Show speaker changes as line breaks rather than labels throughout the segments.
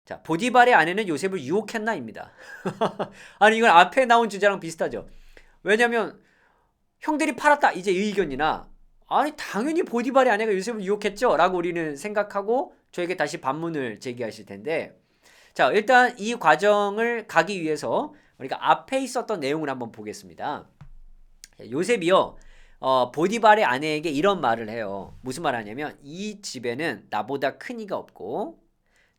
자, 보디발의 아내는 요셉을 유혹했나입니다. 아니 이건 앞에 나온 주제랑 비슷하죠. 왜냐면 형들이 팔았다 이제 이 의견이나 아니 당연히 보디발의 아내가 요셉을 유혹했죠 라고 우리는 생각하고 저에게 다시 반문을 제기하실 텐데, 자 일단 이 과정을 가기 위해서 우리가 앞에 있었던 내용을 한번 보겠습니다. 요셉이요 보디발의 아내에게 이런 말을 해요. 무슨 말 하냐면 이 집에는 나보다 큰 이가 없고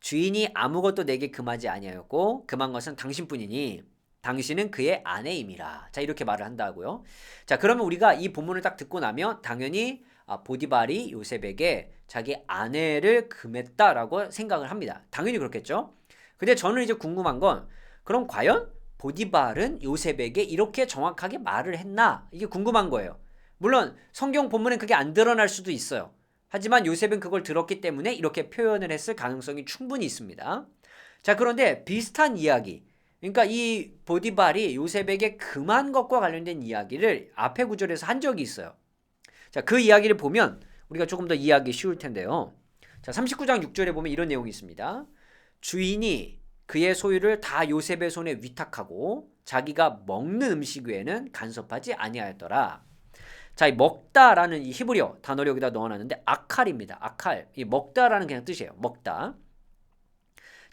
주인이 아무것도 내게 금하지 아니하였고 금한 것은 당신뿐이니 당신은 그의 아내임이라. 자 이렇게 말을 한다고요. 자 그러면 우리가 이 본문을 딱 듣고 나면 당연히 보디발이 요셉에게 자기 아내를 금했다라고 생각을 합니다. 당연히 그렇겠죠. 근데 저는 이제 궁금한 건 그럼 과연 보디발은 요셉에게 이렇게 정확하게 말을 했나? 이게 궁금한 거예요. 물론 성경 본문엔 그게 안 드러날 수도 있어요. 하지만 요셉은 그걸 들었기 때문에 이렇게 표현을 했을 가능성이 충분히 있습니다. 자 그런데 비슷한 이야기, 그러니까 이 보디발이 요셉에게 금한 것과 관련된 이야기를 앞에 구절에서 한 적이 있어요. 자, 그 이야기를 보면 우리가 조금 더 이해하기 쉬울 텐데요. 자, 39장 6절에 보면 이런 내용이 있습니다. 주인이 그의 소유를 다 요셉의 손에 위탁하고 자기가 먹는 음식 외에는 간섭하지 아니하였더라. 자, 이 먹다라는 이 히브리어 단어를 여기다 넣어놨는데 아칼입니다. 아칼. 이 먹다라는 그냥 뜻이에요. 먹다.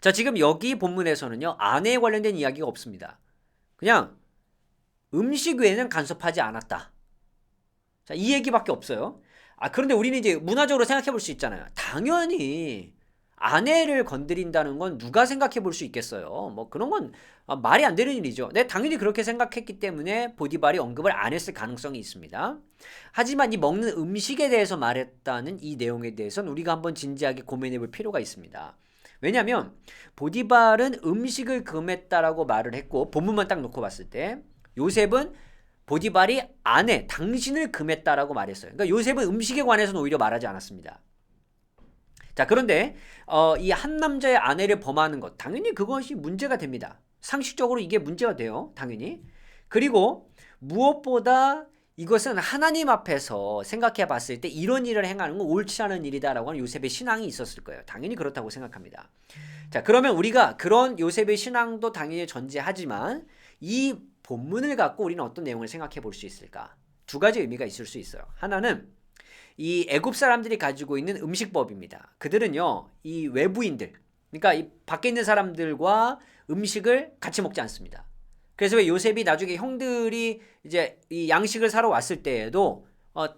자, 지금 여기 본문에서는요, 아내에 관련된 이야기가 없습니다. 그냥 음식 외에는 간섭하지 않았다. 자, 이 얘기밖에 없어요. 그런데 우리는 이제 문화적으로 생각해 볼 수 있잖아요. 당연히 아내를 건드린다는 건 누가 생각해 볼 수 있겠어요. 뭐 그런 건 말이 안 되는 일이죠. 네, 당연히 그렇게 생각했기 때문에 보디발이 언급을 안 했을 가능성이 있습니다. 하지만 이 먹는 음식에 대해서 말했다는 이 내용에 대해서는 우리가 한번 진지하게 고민해 볼 필요가 있습니다. 왜냐하면 보디발은 음식을 금했다라고 말을 했고 본문만 딱 놓고 봤을 때 요셉은 보디발이 아내 당신을 금했다라고 말했어요. 그러니까 요셉은 음식에 관해서는 오히려 말하지 않았습니다. 자 그런데 이 한 남자의 아내를 범하는 것 당연히 그것이 문제가 됩니다. 상식적으로 이게 문제가 돼요. 당연히. 그리고 무엇보다 이것은 하나님 앞에서 생각해 봤을 때 이런 일을 행하는 건 옳지 않은 일이다라고 하는 요셉의 신앙이 있었을 거예요. 당연히 그렇다고 생각합니다. 자 그러면 우리가 그런 요셉의 신앙도 당연히 전제하지만 이 본문을 갖고 우리는 어떤 내용을 생각해 볼 수 있을까? 두 가지 의미가 있을 수 있어요. 하나는 이 애굽 사람들이 가지고 있는 음식법입니다. 그들은요, 이 외부인들, 그러니까 이 밖에 있는 사람들과 음식을 같이 먹지 않습니다. 그래서 왜 요셉이 나중에 형들이 이제 이 양식을 사러 왔을 때에도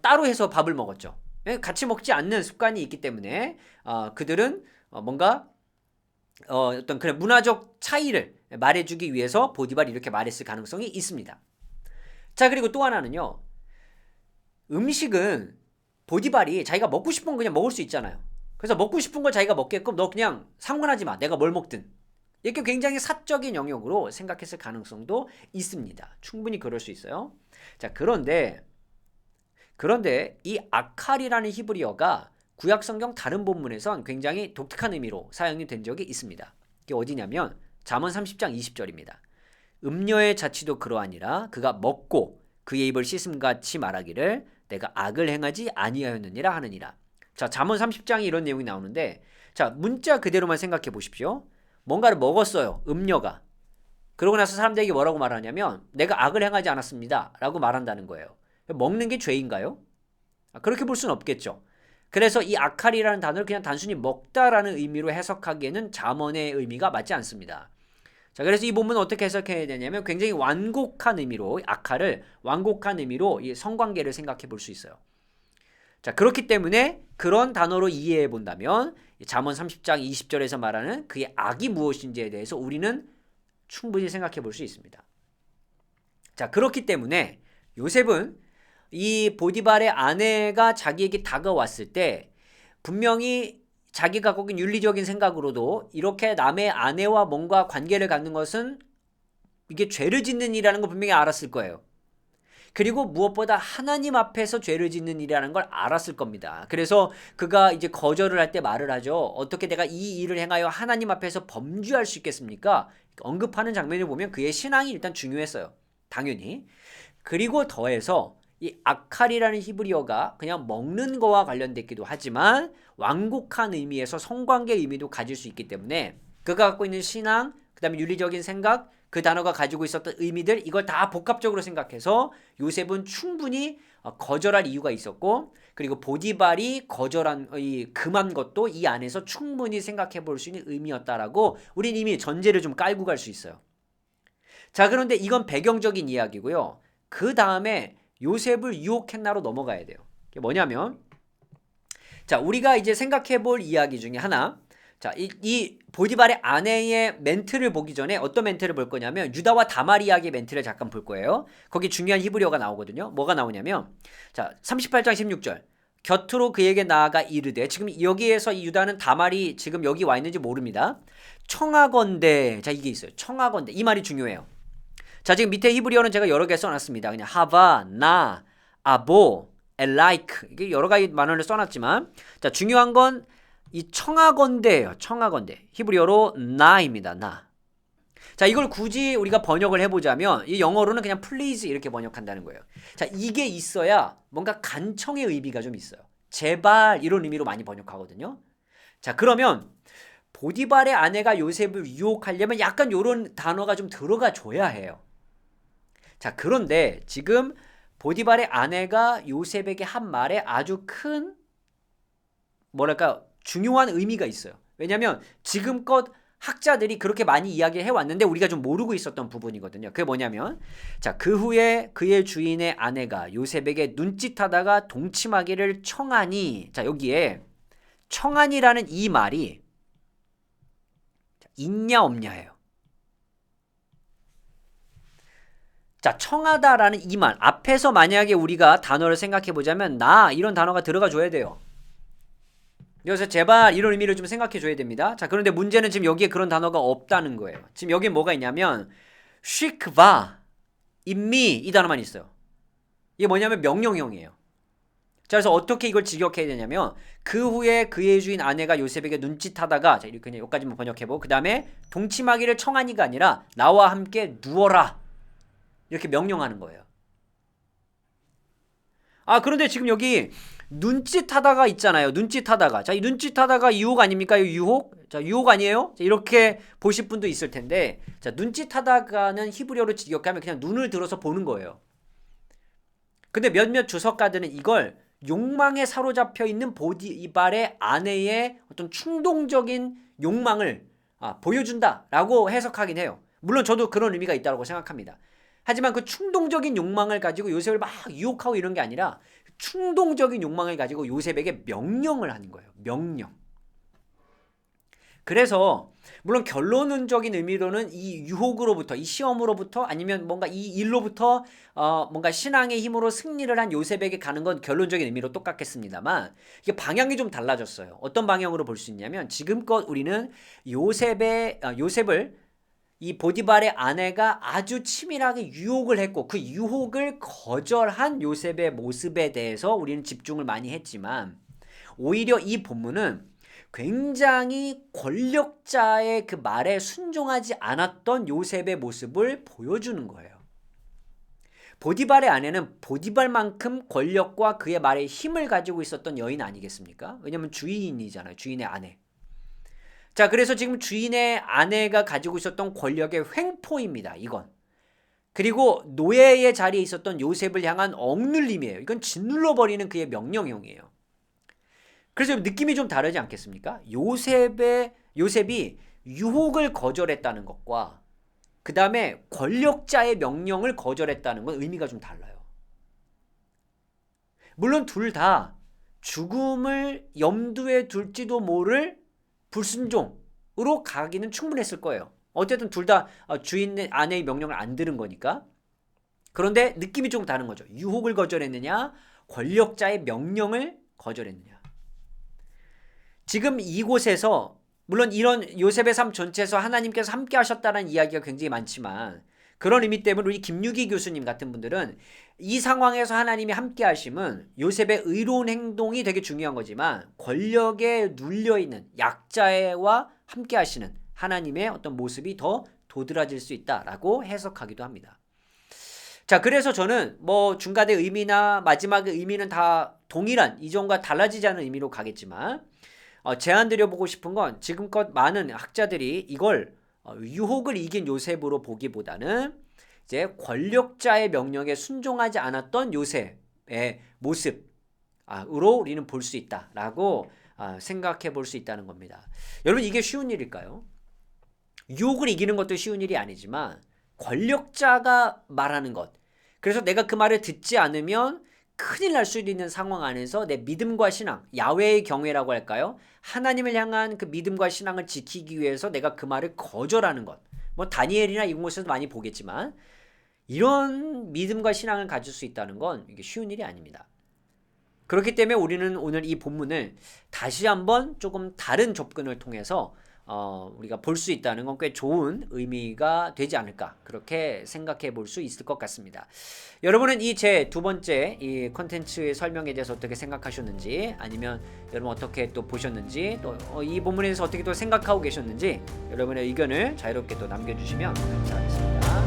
따로 해서 밥을 먹었죠. 같이 먹지 않는 습관이 있기 때문에 그들은 뭔가 어떤 그런 문화적 차이를 말해주기 위해서 보디발이 이렇게 말했을 가능성이 있습니다. 자 그리고 또 하나는요, 음식은 보디발이 자기가 먹고 싶은 건 그냥 먹을 수 있잖아요. 그래서 먹고 싶은 걸 자기가 먹게끔 너 그냥 상관하지 마. 내가 뭘 먹든. 이렇게 굉장히 사적인 영역으로 생각했을 가능성도 있습니다. 충분히 그럴 수 있어요. 자, 그런데 이 아칼이라는 히브리어가 구약 성경 다른 본문에선 굉장히 독특한 의미로 사용이 된 적이 있습니다. 이게 어디냐면 잠언 30장 20절입니다. 음녀의 자취도 그러하니라 그가 먹고 그의 입을 씻음같이 말하기를 내가 악을 행하지 아니하였느니라 하느니라. 자, 잠언 30장에 이런 내용이 나오는데 자, 문자 그대로만 생각해 보십시오. 뭔가를 먹었어요. 음녀가. 그러고 나서 사람들에게 뭐라고 말하냐면 내가 악을 행하지 않았습니다 라고 말한다는 거예요. 먹는 게 죄인가요? 그렇게 볼 수는 없겠죠. 그래서 이 아칼이라는 단어를 그냥 단순히 먹다라는 의미로 해석하기에는 잠언의 의미가 맞지 않습니다. 자, 그래서 이 본문은 어떻게 해석해야 되냐면 굉장히 완곡한 의미로 아칼을 완곡한 의미로 이 성관계를 생각해 볼 수 있어요. 자, 그렇기 때문에 그런 단어로 이해해 본다면 잠언 30장 20절에서 말하는 그의 악이 무엇인지에 대해서 우리는 충분히 생각해 볼 수 있습니다. 자, 그렇기 때문에 요셉은 이 보디발의 아내가 자기에게 다가왔을 때 분명히 자기가 갖고 있는 윤리적인 생각으로도 이렇게 남의 아내와 뭔가 관계를 갖는 것은 이게 죄를 짓는 일이라는 걸 분명히 알았을 거예요. 그리고 무엇보다 하나님 앞에서 죄를 짓는 일이라는 걸 알았을 겁니다. 그래서 그가 이제 거절을 할 때 말을 하죠. 어떻게 내가 이 일을 행하여 하나님 앞에서 범죄할 수 있겠습니까? 언급하는 장면을 보면 그의 신앙이 일단 중요했어요. 당연히. 그리고 더해서 이 아칼이라는 히브리어가 그냥 먹는 거와 관련됐기도 하지만 완곡한 의미에서 성관계 의미도 가질 수 있기 때문에 그가 갖고 있는 신앙, 그 다음에 윤리적인 생각, 그 단어가 가지고 있었던 의미들, 이걸 다 복합적으로 생각해서 요셉은 충분히 거절할 이유가 있었고, 그리고 보디발이 거절한 금한 것도 이 안에서 충분히 생각해 볼 수 있는 의미였다라고 우린 이미 전제를 좀 깔고 갈 수 있어요. 자, 그런데 이건 배경적인 이야기고요. 그 다음에 요셉을 유혹했나로 넘어가야 돼요. 이게 뭐냐면, 자, 우리가 이제 생각해 볼 이야기 중에 하나, 자, 이 보디발의 아내의 멘트를 보기 전에 어떤 멘트를 볼 거냐면 유다와 다말 이야기의 멘트를 잠깐 볼 거예요. 거기 중요한 히브리어가 나오거든요. 뭐가 나오냐면, 자, 38장 16절. 곁으로 그에게 나아가 이르되, 지금 여기에서 이 유다는 다말이 지금 여기 와 있는지 모릅니다. 청하건대, 자, 이게 있어요. 청하건대. 이 말이 중요해요. 자, 지금 밑에 히브리어는 제가 여러 개 써놨습니다. 그냥 하바, 나, 아보, 엘라이크, 이게 여러 가지 만원을 써놨지만, 자, 중요한 건 이 청하건대예요. 청하건대. 히브리어로 나입니다. 나. 자, 이걸 굳이 우리가 번역을 해보자면 이 영어로는 그냥 please 이렇게 번역한다는 거예요. 자, 이게 있어야 뭔가 간청의 의미가 좀 있어요. 제발 이런 의미로 많이 번역하거든요. 자, 그러면 보디발의 아내가 요셉을 유혹하려면 약간 이런 단어가 좀 들어가 줘야 해요. 자, 그런데 지금 보디발의 아내가 요셉에게 한 말에 아주 큰 뭐랄까 중요한 의미가 있어요. 왜냐하면 지금껏 학자들이 그렇게 많이 이야기를 해왔는데 우리가 좀 모르고 있었던 부분이거든요. 그게 뭐냐면, 자, 그 후에 그의 주인의 아내가 요셉에게 눈짓하다가 동침하기를 청하니, 자, 여기에 청하니라는 이 말이 있냐 없냐예요. 자, 청하다라는 이 말 앞에서 만약에 우리가 단어를 생각해 보자면 나 이런 단어가 들어가 줘야 돼요. 여기서 제발 이런 의미를 좀 생각해 줘야 됩니다. 자, 그런데 문제는 지금 여기에 그런 단어가 없다는 거예요. 지금 여기에 뭐가 있냐면 쉭바, 인미 이 단어만 있어요. 이게 뭐냐면 명령형이에요. 자, 그래서 어떻게 이걸 직역해야 되냐면 그 후에 그의 주인 아내가 요셉에게 눈짓하다가, 자, 이렇게 그냥 여기까지만 번역해보고 그 다음에 동침하기를 청하니가 아니라 나와 함께 누워라 이렇게 명령하는 거예요. 아, 그런데 지금 여기 눈짓하다가 있잖아요. 눈짓하다가. 자, 이 눈짓하다가 유혹 아닙니까? 이 유혹? 자, 유혹 아니에요? 자, 이렇게 보실 분도 있을 텐데, 자, 눈짓하다가는 히브리어로 직역하면 그냥 눈을 들어서 보는 거예요. 근데 몇몇 주석가들은 이걸 욕망에 사로잡혀 있는 보디발의 아내의 어떤 충동적인 욕망을 보여준다라고 해석하긴 해요. 물론 저도 그런 의미가 있다고 생각합니다. 하지만 그 충동적인 욕망을 가지고 요셉을 막 유혹하고 이런 게 아니라 충동적인 욕망을 가지고 요셉에게 명령을 하는 거예요. 명령. 그래서 물론 결론적인 의미로는 이 유혹으로부터, 이 시험으로부터 아니면 뭔가 이 일로부터 뭔가 신앙의 힘으로 승리를 한 요셉에게 가는 건 결론적인 의미로 똑같겠습니다만 이게 방향이 좀 달라졌어요. 어떤 방향으로 볼 수 있냐면 지금껏 우리는 요셉을 이 보디발의 아내가 아주 치밀하게 유혹을 했고 그 유혹을 거절한 요셉의 모습에 대해서 우리는 집중을 많이 했지만 오히려 이 본문은 굉장히 권력자의 그 말에 순종하지 않았던 요셉의 모습을 보여주는 거예요. 보디발의 아내는 보디발만큼 권력과 그의 말에 힘을 가지고 있었던 여인 아니겠습니까? 왜냐면 주인이잖아요. 주인의 아내. 자, 그래서 지금 주인의 아내가 가지고 있었던 권력의 횡포입니다. 이건. 그리고 노예의 자리에 있었던 요셉을 향한 억눌림이에요. 이건 짓눌러버리는 그의 명령형이에요. 그래서 느낌이 좀 다르지 않겠습니까? 요셉이 유혹을 거절했다는 것과 그 다음에 권력자의 명령을 거절했다는 건 의미가 좀 달라요. 물론 둘 다 죽음을 염두에 둘지도 모를 불순종으로 가기는 충분했을 거예요. 어쨌든 둘 다 주인 아내의 명령을 안 들은 거니까. 그런데 느낌이 좀 다른 거죠. 유혹을 거절했느냐, 권력자의 명령을 거절했느냐. 지금 이곳에서 물론 이런 요셉의 삶 전체에서 하나님께서 함께 하셨다는 이야기가 굉장히 많지만 그런 의미 때문에 우리 김유기 교수님 같은 분들은 이 상황에서 하나님이 함께 하심은 요셉의 의로운 행동이 되게 중요한 거지만 권력에 눌려있는 약자와 함께 하시는 하나님의 어떤 모습이 더 도드라질 수 있다라고 해석하기도 합니다. 자, 그래서 저는 뭐 중간의 의미나 마지막의 의미는 다 동일한 이전과 달라지지 않은 의미로 가겠지만 제안 드려보고 싶은 건 지금껏 많은 학자들이 이걸 유혹을 이긴 요셉으로 보기보다는 이제 권력자의 명령에 순종하지 않았던 요셉의 모습으로 우리는 볼 수 있다라고 생각해 볼 수 있다는 겁니다. 여러분 이게 쉬운 일일까요? 유혹을 이기는 것도 쉬운 일이 아니지만 권력자가 말하는 것, 그래서 내가 그 말을 듣지 않으면 큰일 날 수 있는 상황 안에서 내 믿음과 신앙, 야훼의 경외라고 할까요? 하나님을 향한 그 믿음과 신앙을 지키기 위해서 내가 그 말을 거절하는 것. 뭐 다니엘이나 이런 곳에서 많이 보겠지만 이런 믿음과 신앙을 가질 수 있다는 건 이게 쉬운 일이 아닙니다. 그렇기 때문에 우리는 오늘 이 본문을 다시 한번 조금 다른 접근을 통해서 우리가 볼 수 있다는 건 꽤 좋은 의미가 되지 않을까, 그렇게 생각해 볼 수 있을 것 같습니다. 여러분은 이 제 두 번째 이 컨텐츠의 설명에 대해서 어떻게 생각하셨는지, 아니면 여러분 어떻게 또 보셨는지, 또 이 본문에 대해서 어떻게 또 생각하고 계셨는지 여러분의 의견을 자유롭게 또 남겨주시면 감사하겠습니다.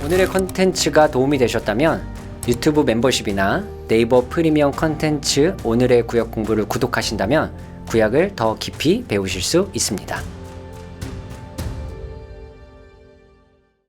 오늘의 컨텐츠가 도움이 되셨다면 유튜브 멤버십이나 네이버 프리미엄 컨텐츠 오늘의 구약 공부를 구독하신다면 구약을 더 깊이 배우실 수 있습니다.